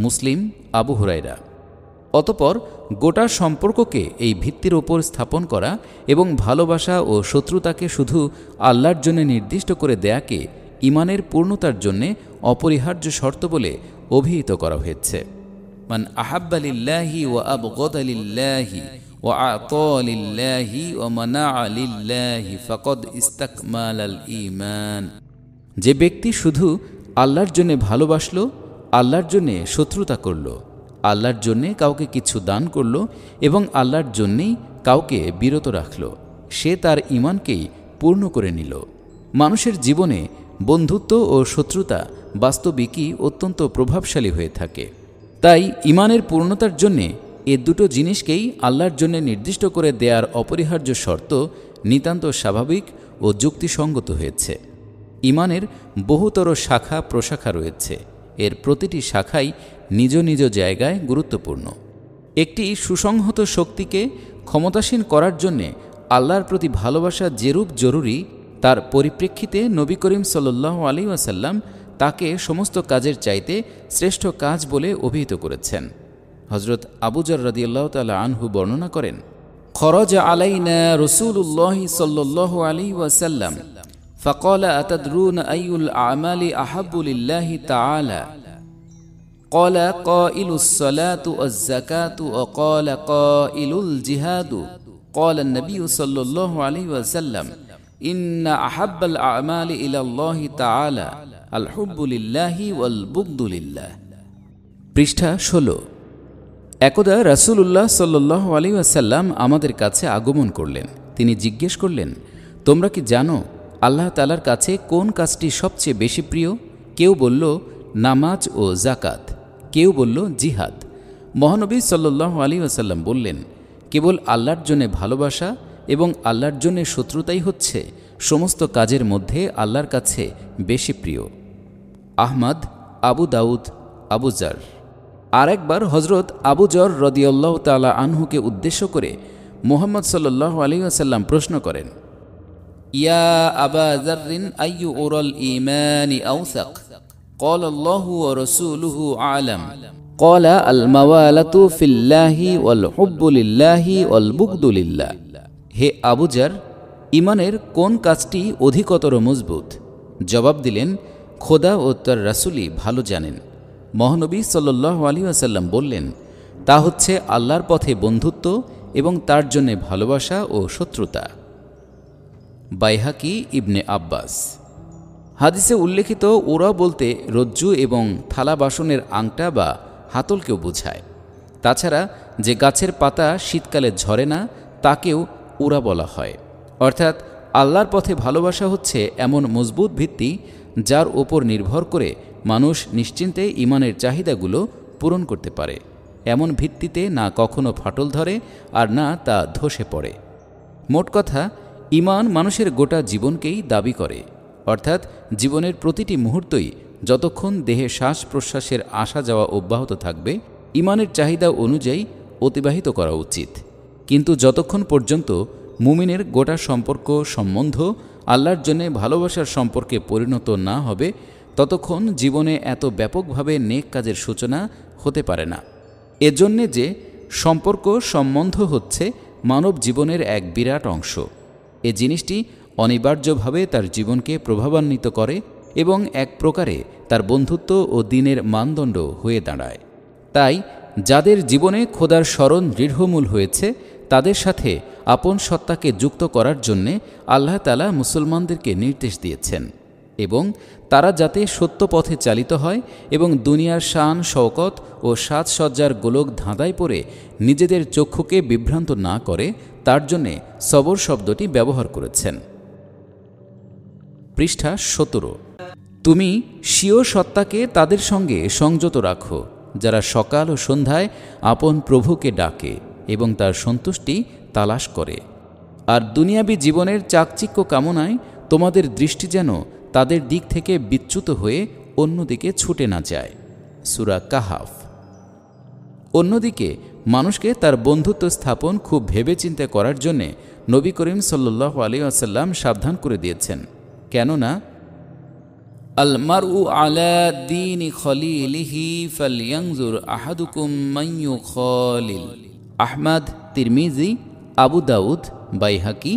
মুসলিম, আবু হুরায়রা। অতঃপর গোটা সম্পর্ককে এই ভিত্তির ওপর স্থাপন করা এবং ভালোবাসা ও শত্রুতাকে শুধু আল্লাহর জন্য নির্দিষ্ট করে দেয়াকে ঈমানের পূর্ণতার জন্যে অপরিহার্য শর্ত বলে অভিহিত করা হয়েছে। মান আহাব্বা লিল্লাহি ওয়া আবগাদা লিল্লাহি ওয়া আ'তা লিল্লাহি ওয়া মানা'a লিল্লাহি ফাকাদ ইসতাকমালাল ঈমান। যে ব্যক্তি শুধু আল্লাহর জন্য ভালোবাসলো, আল্লাহর জন্যে শত্রুতা করল, আল্লাহর জন্যে কাউকে কিছু দান করল এবং আল্লাহর জন্যেই কাউকে বিরত রাখল, সে তার ঈমানকেই পূর্ণ করে নিল। মানুষের জীবনে বন্ধুত্ব ও শত্রুতা বাস্তবিকই অত্যন্ত প্রভাবশালী হয়ে থাকে। তাই ঈমানের পূর্ণতার জন্যে এ দুটো জিনিসকেই আল্লাহর জন্য নির্দিষ্ট করে দেয়ার অপরিহার্য শর্ত নিতান্ত স্বাভাবিক ও যুক্তিসঙ্গত হয়েছে। ঈমানের বহুতর শাখা প্রশাখা রয়েছে, এর প্রতিটি শাখাই নিজ নিজ জায়গায় গুরুত্বপূর্ণ। একটি সুসংহত শক্তিকে ক্ষমতাসীন করার জন্যে আল্লাহর প্রতি ভালোবাসা যেরূপ জরুরি, তার পরিপ্রেক্ষিতে নবী করিম সাল্লাল্লাহু আলাইহি ওয়াসাল্লাম তাকে সমস্ত কাজের চাইতে শ্রেষ্ঠ কাজ বলে অভিহিত করেছেন। হযরত আবু যর রাদিয়াল্লাহু তাআলা আনহু বর্ণনা করেন, খরাজা আলাইনা রাসূলুল্লাহ সাল্লাল্লাহু আলাইহি ওয়াসাল্লাম ফাকালা আতাদরুনা আইয়ুল আমালি আহাব্বু লিল্লাহি তাআলা قال قائل الصلاة والزكاة وقال قائل الجهاد قال النبي صلى الله عليه وسلم إن أحب الأعمال إلى الله تعالى الحب لله والبغض لله। পৃষ্ঠা 16। একদা রাসূলুল্লাহ সাল্লাল্লাহু আলাইহি ওয়াসাল্লাম আমাদের কাছে আগমন করলেন। তিনি জিজ্ঞেস করলেন, তোমরা কি জানো আল্লাহ তাআলার কাছে কোন কাজটি সবচেয়ে বেশি প্রিয়? কেউ বলল নামাজ ও যাকাত, কেউ বলল জিহাদ। মহানবী সাল্লাল্লাহু আলাইহি ওয়াসাল্লাম বললেন, কেবল আল্লাহর জন্য ভালোবাসা এবং আল্লাহর জন্য শত্রুতাই হচ্ছে সমস্ত কাজের মধ্যে আল্লাহর কাছে বেশি প্রিয়। আহমদ, আবু দাউদ, আবু যর। আর একবার হজরত আবু যর রাদিয়াল্লাহু তাআলা আনহুকে উদ্দেশ্য করে মুহাম্মদ সাল্লাল্লাহু আলাইহি ওয়াসাল্লাম প্রশ্ন করেন, ইয়া আবা যররিন আইয়ু উরাল ঈমানি আওসাক? قال الله ورسوله أعلم قال الموالة في الله والحب لله والبغض لله। হে আবু যর, ইমানের কোন কাজটি অধিকতর মজবুত? জবাব দিলেন, খোদা ও তার রাসূলই ভালো জানেন। মহানবী সাল্লাল্লাহু আলাইহি ওয়াসাল্লাম বললেন, তা হচ্ছে আল্লাহর পথে বন্ধুত্ব এবং তার জন্যে ভালোবাসা ও শত্রুতা। বাইহাকি ইবনে আব্বাস। হাদিসে উল্লেখিত ওরা বলতে রজ্জু এবং থালা বাসনের আংটা বা হাতলকেও বোঝায়। তাছাড়া যে গাছের পাতা শীতকালে ঝরে না তাকেও ওরা বলা হয়। অর্থাৎ আল্লাহর পথে ভালোবাসা হচ্ছে এমন মজবুত ভিত্তি যার ওপর নির্ভর করে মানুষ নিশ্চিন্তে ইমানের চাহিদাগুলো পূরণ করতে পারে। এমন ভিত্তিতে না কখনো ফাটল ধরে আর না তা ধসে পড়ে। মোট কথা, ইমান মানুষের গোটা জীবনকেই দাবি করে। অর্থাৎ জীবনের প্রতিটি মুহূর্তই যতক্ষণ দেহে শ্বাস প্রশ্বাসের আসা যাওয়া অব্যাহত থাকবে ইমানের চাহিদা অনুযায়ী অতিবাহিত করা উচিত। কিন্তু যতক্ষণ পর্যন্ত মুমিনের গোটা সম্পর্ক সম্বন্ধ আল্লাহর জন্যে ভালোবাসার সম্পর্কে পরিণত না হবে ততক্ষণ জীবনে এত ব্যাপকভাবে নেক কাজের সূচনা হতে পারে না। এজন্যে যে সম্পর্ক সম্বন্ধ হচ্ছে মানব জীবনের এক বিরাট অংশ। এ জিনিসটি অনিবার্যভাবে তার জীবনকে প্রভাবান্বিত করে এবং এক প্রকারে তার বন্ধুত্ব ও দ্বীনের মানদণ্ড হয়ে দাঁড়ায়। তাই যাদের জীবনে খোদার স্মরণ দৃঢ়মূল হয়েছে তাদের সাথে আপন সত্তাকে যুক্ত করার জন্যে আল্লাহ তাআলা মুসলমানদেরকে নির্দেশ দিয়েছেন এবং তারা যাতে সত্য পথে চালিত হয় এবং দুনিয়ার শান শওকত ও সাজসজ্জার গোলক ধাঁধায় পড়ে নিজেদের চক্ষুকে বিভ্রান্ত না করে তার জন্যে সবর শব্দটি ব্যবহার করেছেন। পৃষ্ঠা 17। তুমি স্বীয় সত্তাকে তাদের সঙ্গে সংযত রাখো যারা সকাল ও সন্ধ্যায় আপন প্রভুকে ডাকে এবং তার সন্তুষ্টি তালাশ করে। আর দুনিয়াবী জীবনের চাকচিক্য কামনায় তোমাদের দৃষ্টি যেন তাদের দিক থেকে বিচ্যুত হয়ে অন্যদিকে ছুটে না যায়। সূরা কাহাফ। অন্যদিকে মানুষকে তার বন্ধুত্ব স্থাপন খুব ভেবেচিন্তে করার জন্যে নবী করিম সাল্লাল্লাহু আলাইহি ওয়াসাল্লাম সাবধান করে দিয়েছেন। কেননা আল মারউ আলা দীনি খলিলিহি ফালইয়ানজুর আহাদুকুম মান ইউখালিল। আহমদ, তিরমিজি, আবু দাউদ, বাইহাকি,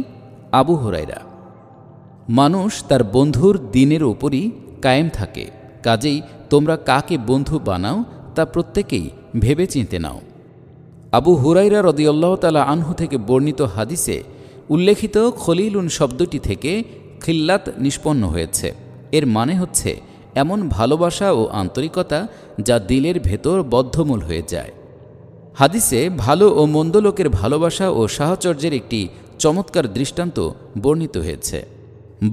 আবু হুরায়রা। মানুষ তার বন্ধুর দ্বীনের উপরই কায়েম থাকে, কাজেই তোমরা কাকে বন্ধু বানাও তা প্রত্যেকেই ভেবে চিনতে নাও। আবু হুরায়রা রাদিয়াল্লাহু তাআলা আনহু থেকে বর্ণিত হাদিসে উল্লেখিত খলিলুন শব্দটি থেকে খিল্লাত নিষ্পন্ন হয়েছে। এর মানে হচ্ছে এমন ভালোবাসা ও আন্তরিকতা যা দিলের ভেতর বদ্ধমূল হয়ে যায়। হাদিসে ভালো ও মন্দ লোকের ভালোবাসা ও সাহচর্যের একটি চমৎকার দৃষ্টান্ত বর্ণিত হয়েছে।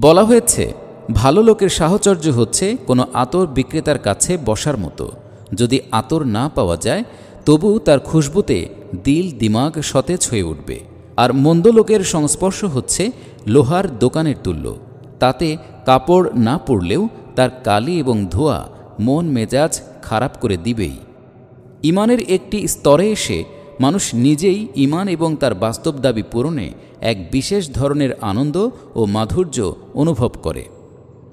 বলা হয়েছে, ভালো লোকের সাহচর্য হচ্ছে কোনো আতর বিক্রেতার কাছে বসার মতো। যদি আতর না পাওয়া যায় তবু তার খুশবুতে দিল দিমাগ সতেজ হয়ে উঠবে। আর মন্দ লোকের সংস্পর্শ হচ্ছে লোহার দোকানের তুল্য। তাতে কাপড় না পরলেও তার কালি এবং ধোঁয়া মন মেজাজ খারাপ করে দিবেই। ইমানের একটি স্তরে এসে মানুষ নিজেই ইমান এবং তার বাস্তব দাবি পূরণে এক বিশেষ ধরনের আনন্দ ও মাধুর্য অনুভব করে।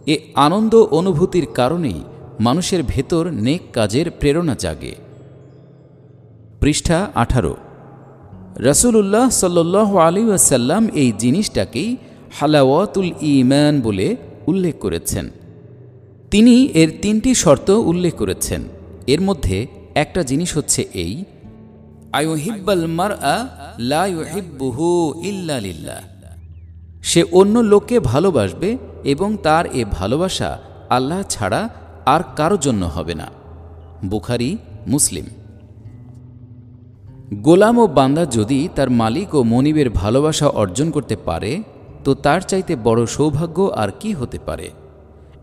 এ আনন্দ অনুভূতির কারণেই মানুষের ভেতর নেক কাজের প্রেরণা জাগে। পৃষ্ঠা 18। রাসূলুল্লাহ সাল্লাল্লাহু আলাইহি ওয়াসাল্লাম এই জিনিসটাকেই হালাওয়াতুল ঈমান বলে উল্লেখ করেছেন। তিনি এর 3টি শর্ত উল্লেখ করেছেন। এর মধ্যে একটা জিনিস হচ্ছে এই, আয়ুহিব্বাল মারআ লা ইউহিব্বুহু ইল্লা লিল্লাহ। সে অন্য লোককে ভালোবাসবে এবং তার এ ভালোবাসা আল্লাহ ছাড়া আর কারো জন্য হবে না। বুখারী, মুসলিম। গোলাম ও বান্দা যদি তার মালিক ও মনিবের ভালোবাসা অর্জন করতে পারে তো তার চাইতে বড় সৌভাগ্য আর কি হতে পারে।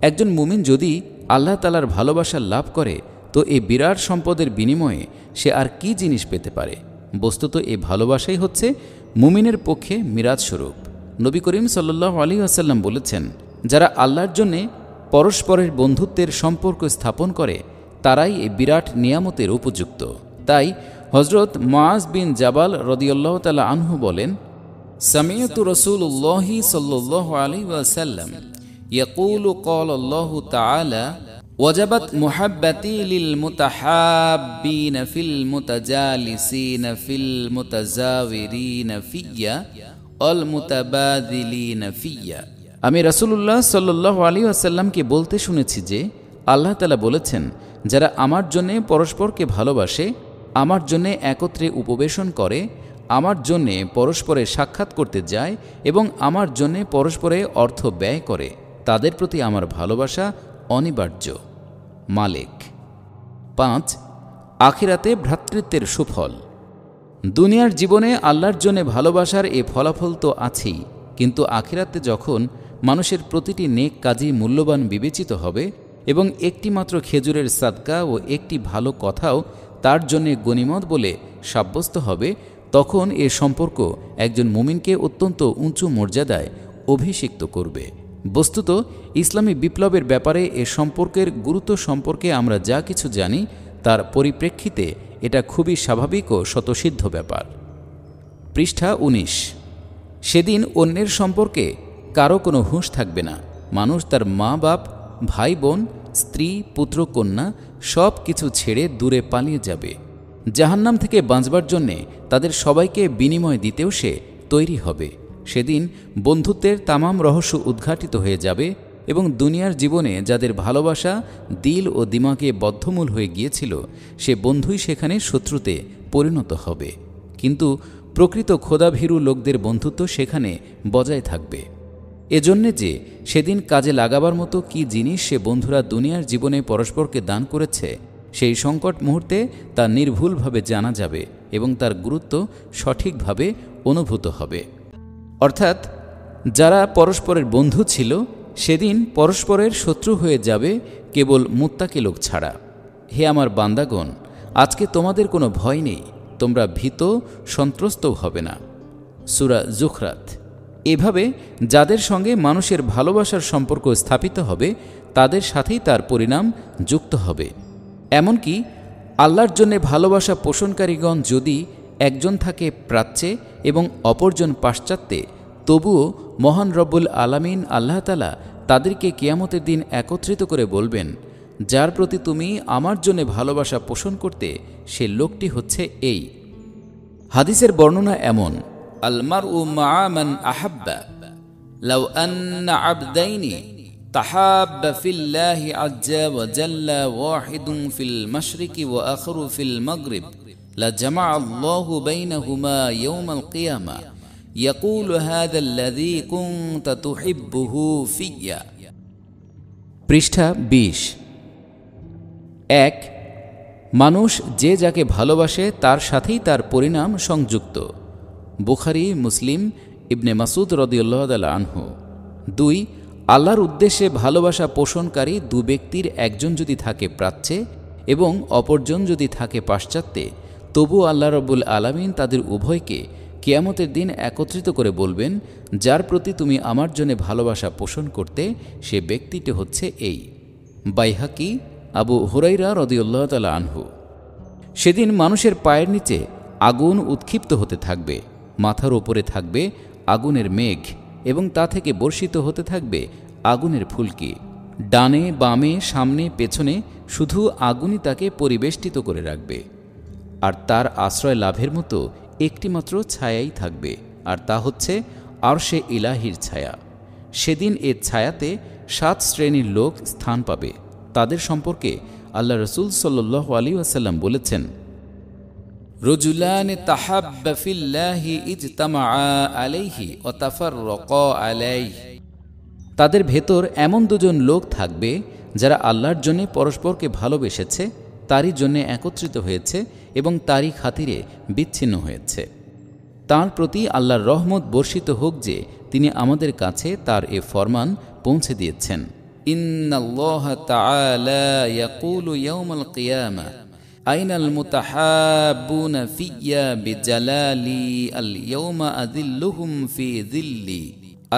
একজন মুমিন যদি আল্লাহ তাআলার ভালোবাসা লাভ করে তো এই বিরাট সম্পদের বিনিময়ে সে আর কি জিনিস পেতে পারে। বস্তুত এই ভালোবাসাই হচ্ছে মুমিনের পক্ষে মিরাজ স্বরূপ। নবী করিম সাল্লাল্লাহু আলাইহি ওয়াসাল্লাম বলেছেন, যারা আল্লাহর জন্যে পরস্পরের বন্ধুত্বের সম্পর্ক স্থাপন করে তারাই এই বিরাট নিয়ামতের উপযুক্ত। তাই হযরত মুআজ বিন জাবাল রাদিয়াল্লাহু তাআলা আনহু বলেন, সামিআতু রাসূলুল্লাহি সাল্লাল্লাহু আলাইহি ওয়াসাল্লাম ইয়াকুলু ক্বালাল্লাহু তাআলা ওয়াজাবাত মুহাব্বাতি লিল মুতাহাব্বিনা ফিল মুতাজালিসিনা ফিল মুতাজাওয়িরিনা ফিয়্যা ওয়াল মুতাবাদিলিনা ফিয়্যা। আমি রাসূলুল্লাহ সাল্লাল্লাহু আলাইহি ওয়াসাল্লামকে বলতে শুনেছি যে আল্লাহ তাআলা বলেছেন, যারা আমার জন্যে পরস্পরকে ভালোবাসে, আমার জন্যে একত্রে উপবেশন করে, আমার জন্যে পরস্পরে সাক্ষাৎ করতে যায় এবং আমার জন্যে পরস্পরে অর্থ ব্যয় করে, তাদের প্রতি আমার ভালোবাসা অনিবার্য। মালিক। 5. আখিরাতে ভ্রাতৃত্বের সুফল। দুনিয়ার জীবনে আল্লাহর জন্যে ভালোবাসার এ ফলাফল তো আছেই, কিন্তু আখিরাতে যখন মানুষের প্রতিটি নেক কাজই মূল্যবান বিবেচিত হবে এবং একটিমাত্র খেজুরের সাদকা ও একটি ভালো কথাও তার জন্যে গনিমত বলে সাব্যস্ত হবে, তখন এ সম্পর্ক একজন মুমিনকে অত্যন্ত উঁচু মর্যাদায় অভিষিক্ত করবে। বস্তুত ইসলামী বিপ্লবের ব্যাপারে এ সম্পর্কের গুরুত্ব সম্পর্কে আমরা যা কিছু জানি তার পরিপ্রেক্ষিতে এটা খুবই স্বাভাবিক ও স্বতঃসিদ্ধ ব্যাপার। পৃষ্ঠা 19। সেদিন অন্যের সম্পর্কে কারো কোনো হুঁশ থাকবে না। মানুষ তার মা বাপ, ভাই বোন, স্ত্রী, পুত্র, কন্যা সব কিছু ছেড়ে দূরে পালিয়ে যাবে। জাহান্নাম থেকে বাঁচবার জন্যে তাদের সবাইকে বিনিময় দিতেও সে তৈরি হবে। সেদিন বন্ধুত্বের তামাম রহস্য উদ্ঘাটিত হয়ে যাবে এবং দুনিয়ার জীবনে যাদের ভালোবাসা দিল ও দিমাগে বদ্ধমূল হয়ে গিয়েছিল সে বন্ধুই সেখানে শত্রুতে পরিণত হবে। কিন্তু প্রকৃত খোদাভীরু লোকদের বন্ধুত্ব সেখানে বজায় থাকবে। এজন্যে যে সেদিন কাজে লাগাবার মতো কি জিনিস সে বন্ধুরা দুনিয়ার জীবনে পরস্পরকে দান করেছে, সেই সংকট মুহূর্তে তা নির্ভুলভাবে জানা যাবে এবং তার গুরুত্ব সঠিকভাবে অনুভূত হবে। অর্থাৎ যারা পরস্পরের বন্ধু ছিল সেদিন পরস্পরের শত্রু হয়ে যাবে কেবল মুত্তাকি লোক ছাড়া। হে আমার বান্দাগণ, আজকে তোমাদের কোনো ভয় নেই, তোমরা ভীত সন্ত্রস্তও হবে না। সূরা যুখরাত। এভাবে যাদের সঙ্গে মানুষের ভালোবাসার সম্পর্ক স্থাপিত হবে তাদের সাথেই তার পরিণাম যুক্ত হবে। এমনকি আল্লাহর জন্যে ভালোবাসা পোষণকারীগণ যদি একজন থাকে প্রাচ্যে এবং অপরজন পাশ্চাত্যে, তবুও মহান রব্বুল আলামিন আল্লাহ তাআলা তাদেরকে কিয়ামতের দিন একত্রিত করে বলবেন, যার প্রতি তুমি আমার জন্য ভালোবাসা পোষণ করতে সে লোকটি হচ্ছে এই। হাদিসের বর্ণনা এমন, আল মারউ মাআ মান আহাব্বা লাউ আন্না আবদাইনি তাহাব্বা ফিল্লাহি আজ্জা ওয়া জাল্লা ওয়াহিদুন ফিল মাশরিকি ওয়া আখরু ফিল মাগরিব লাজামা আল্লাহু বাইনাহুমা ইয়াওমাল কিয়ামা ইয়াকুলু হাযা আল্লাযী কুনতা তুহিব্বুহু ফিয়্যা। পৃষ্ঠা 20। 1. মানুষ যে যাকে ভালোবাসে তার সাথেই তার পরিণাম সংযুক্ত। বুখারী, মুসলিম, ইবনে মাসউদ রাদিয়াল্লাহু তাআলা আনহু। 2. আল্লাহর উদ্দেশ্যে ভালোবাসা পোষণকারী দু ব্যক্তির একজন যদি থাকে প্রাচ্যে এবং অপরজন যদি থাকে পাশ্চাত্যে, তবু আল্লাহ রব্বুল আলামিন তাদের উভয়কে কিয়ামতের দিন একত্রিত করে বলবেন, যার প্রতি তুমি আমার জন্য ভালোবাসা পোষণ করতে সে ব্যক্তিটি হচ্ছে এই। বাইহাকি, আবু হুরাইরা রাদিয়াল্লাহু তাআলা আনহু। সেদিন মানুষের পায়ের নিচে আগুন উৎক্ষিপ্ত হতে থাকবে, মাথার ওপরে থাকবে আগুনের মেঘ এবং তা থেকে বর্ষিত হতে থাকবে আগুনের ফুলকি। ডানে বামে সামনে পেছনে শুধু আগুনই তাকে পরিবেষ্টিত করে রাখবে, আর তার আশ্রয় লাভের মতো একটিমাত্র ছায়াই থাকবে, আর তা হচ্ছে আরশে ইলাহির ছায়া। সেদিন এ ছায়াতে 7 শ্রেণীর লোক স্থান পাবে। তাদের সম্পর্কে আল্লাহ রসুল সাল্লাল্লাহু আলাইহি ওয়াসাল্লাম বলেছেন, রজুলান তাহাব্বা ফিল্লাহি ইজতামআ আলাইহি ওয়া তাফাররাকা আলাইহি। তাদের ভেতর এমন দুজন লোক থাকবে যারা আল্লাহর জন্য পরস্পরকে ভালোবেসেছে, তারই জন্য একত্রিত হয়েছে এবং তারই খাতিরে বিচ্ছিন্ন হয়েছে। তার প্রতি আল্লাহর রহমত বর্ষিত হোক যে তিনি আমাদের কাছে তার এ ফরমান পৌঁছে দিয়েছেন। ইন্নাল্লাহা তাআলা ইয়াকুলু ইয়াউমাল কিয়ামা আইনাল মুতাহাব্বুনা ফিয়্যা বিজালালি আল ইয়াউমা আযিল্লুহুম ফি যিল্লি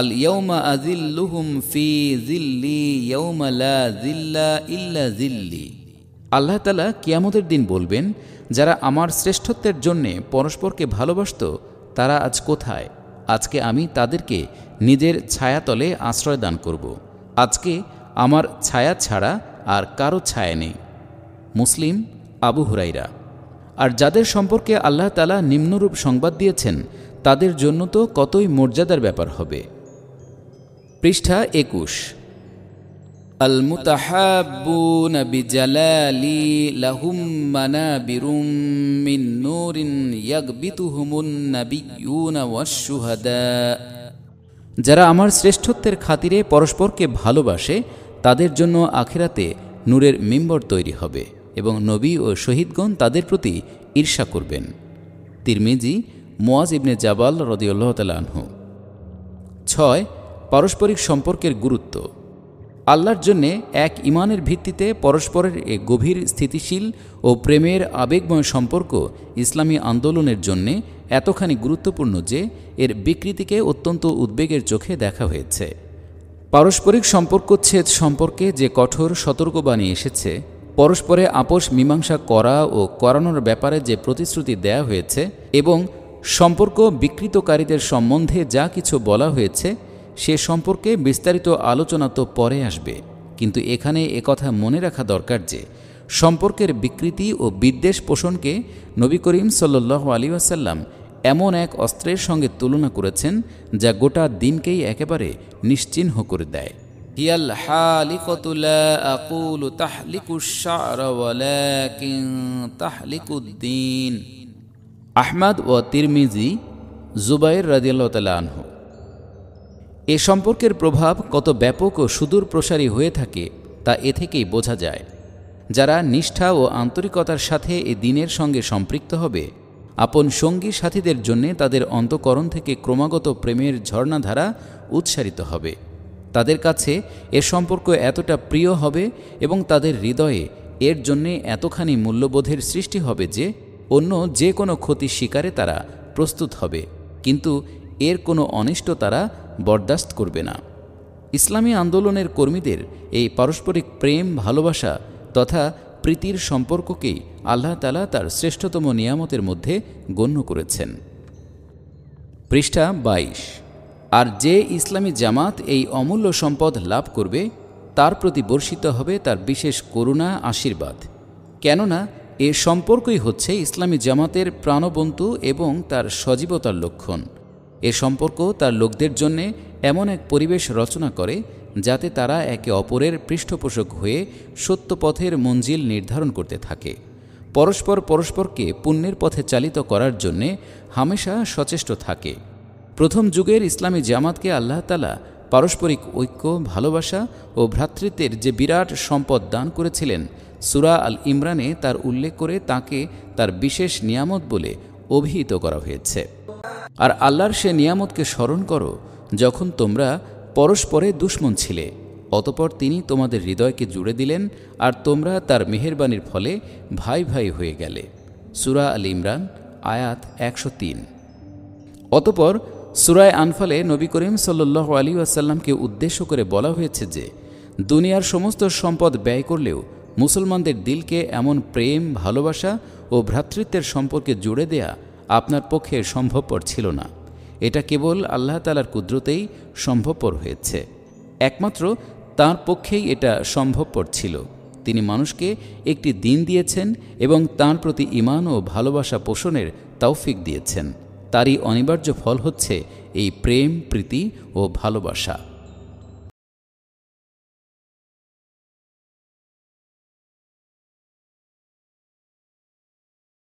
আল ইয়াউমা আযিল্লুহুম ফি যিল্লি ইয়াউমা লা যিল্লা ইল্লা যিল্লি। আল্লাহ তাআলা কিয়ামতের দিন বলবেন, যারা আমার শ্রেষ্ঠত্বের জন্যে পরস্পরকে ভালোবাসত তারা আজ কোথায়? আজকে আমি তাদেরকে নিজের ছায়াতলে আশ্রয় দান করব। আজকে আমার ছায়া ছাড়া আর কারো ছায়া নেই। মুসলিম, আবু হুরাইরা। আর যাদের সম্পর্কে আল্লাহ তাআলা নিম্নরূপ সংবাদ দিয়েছেন তাদের জন্য তো কতই মর্যাদার ব্যাপার হবে। পৃষ্ঠা ২১। আল মুতাহাব্বুনা বিজালালি লাহুম মানাবিরুম মিন নূরিন ইয়াগবিতুহুমুন নাবিয়্যুনা ওয়াশ-শুহাদা। যারা আমার শ্রেষ্ঠত্বের খাতিরে পরস্পরকে ভালোবাসে তাদের জন্য আখিরাতে নূরের মিম্বর তৈরি হবে এবং নবী ও শহীদগণ তাদের প্রতি ঈর্ষা করবেন। তিরমিজি, মুয়াজ ইবনে জাবাল রাদিয়াল্লাহু তাআলা আনহু। ৬. পারস্পরিক সম্পর্কের গুরুত্ব। আল্লাহর জন্যে এক ঈমানের ভিত্তিতে পরস্পরের এ গভীর স্থিতিশীল ও প্রেমের আবেগময় সম্পর্ক ইসলামী আন্দোলনের জন্যে এতখানি গুরুত্বপূর্ণ যে এর বিকৃতিকে অত্যন্ত উদ্বেগের চোখে দেখা হয়েছে। পারস্পরিক সম্পর্কচ্ছেদ সম্পর্কে যে কঠোর সতর্কবাণী এসেছে, পরস্পরে আপোষ মীমাংসা করা ও করানোর ব্যাপারে যে প্রতিশ্রুতি দেয়া হয়েছে এবং সম্পর্ক বিকৃতকারীদের সম্বন্ধে যা কিছু বলা হয়েছে সে সম্পর্কে বিস্তারিত আলোচনা তো পরে আসবে, কিন্তু এখানে একথা মনে রাখা দরকার যে সম্পর্কের বিকৃতি ও বিদ্বেষ পোষণকে নবী করিম সাল্লাল্লাহু আলাইহি ওয়াসাল্লাম এমন এক অস্ত্রের সঙ্গে তুলনা করেছেন যা গোটা দিনকেই একেবারে নিশ্চিহ্ন করে দেয়। হিয়াল হালিকাতু লা আকুলু তাহলিকুশ শা'রা ওয়ালাকিন তাহলিকুদ্দিন। আহমদ ও তিরমিজি, জুবাইর রাদিয়াল্লাহু তাআলা আনহু। এ সম্পর্কের প্রভাব কত ব্যাপক ও সুদূর প্রসারী হয়ে থাকে তা এ থেকেই বোঝা যায়। যারা নিষ্ঠা ও আন্তরিকতার সাথে এ দিনের সঙ্গে সম্পৃক্ত হবে, আপন সঙ্গী সাথীদের জন্যে তাদের অন্তঃকরণ থেকে ক্রমাগত প্রেমের ঝর্ণাধারা উৎসারিত হবে। তাদের কাছে এ সম্পর্ক এতটা প্রিয় হবে এবং তাদের হৃদয়ে এর জন্যে এতখানি মূল্যবোধের সৃষ্টি হবে যে অন্য যে কোনো ক্ষতি স্বীকারে তারা প্রস্তুত হবে, কিন্তু এর কোনো অনিষ্ট তারা বরদাস্ত করবে না। ইসলামী আন্দোলনের কর্মীদের এই পারস্পরিক প্রেম, ভালোবাসা তথা প্রীতির সম্পর্ককেই আল্লাহ তাআলা তার শ্রেষ্ঠতম নিয়ামতের মধ্যে গণ্য করেছেন। পৃষ্ঠা ২২। আর যে ইসলামী জামাত এই অমূল্য সম্পদ লাভ করবে তার প্রতি বর্ষিত হবে তার বিশেষ করুণা, আশীর্বাদ। কেননা এ সম্পর্কই হচ্ছে ইসলামী জামাতের প্রাণবন্তু এবং তার সজীবতার লক্ষণ। এ সম্পর্ক তার লোকদের জন্যে এমন এক পরিবেশ রচনা করে যাতে তারা একে অপরের পৃষ্ঠপোষক হয়ে সত্যপথের মঞ্জিল নির্ধারণ করতে থাকে, পরস্পরকে পুণ্যের পথে চালিত করার জন্যে হামেশা সচেষ্ট থাকে। প্রথম যুগের ইসলামী জামাতকে আল্লাহ তাআলা পারস্পরিক ঐক্য, ভালোবাসা ও ভ্রাতৃত্বের যে বিরাট সম্পদ দান করেছিলেন, সূরা আল ইমরানে তার উল্লেখ করে তাকে তার বিশেষ নিয়ামত বলে অভিহিত করা হয়েছে। আর আল্লাহর সে নিয়ামতকে স্মরণ করো যখন তোমরা পরস্পরে দুশমন ছিলে, অতঃপর তিনি তোমাদের হৃদয়কে জুড়ে দিলেন আর তোমরা তার মেহেরবানির ফলে ভাই ভাই হয়ে গেলে। সূরা আল ইমরান, আয়াত ১০৩। অতঃপর সূরা আনফালে নবী করিম সাল্লাল্লাহু আলাইহি ওয়াসাল্লামকে উদ্দেশ্য করে বলা হয়েছে যে দুনিয়ার সমস্ত সম্পদ ব্যয় করলেও মুসলমানদের দিলকে এমন প্রেম, ভালোবাসা ও ভ্রাতৃত্বের সম্পর্কে জুড়ে দেয়া আপনার পক্ষে সম্ভবপর ছিল না। এটা কেবল আল্লাহ তাআলার কুদরতেই সম্ভবপর হয়েছে। একমাত্র তাঁর পক্ষেই এটা সম্ভবপর ছিল। তিনি মানুষকে একটি দিন দিয়েছেন এবং তাঁর প্রতি ঈমান ও ভালোবাসা পোষণের তৌফিক দিয়েছেন। তারই অনিবার্য ফল হচ্ছে এই প্রেম, প্রীতি ও ভালোবাসা।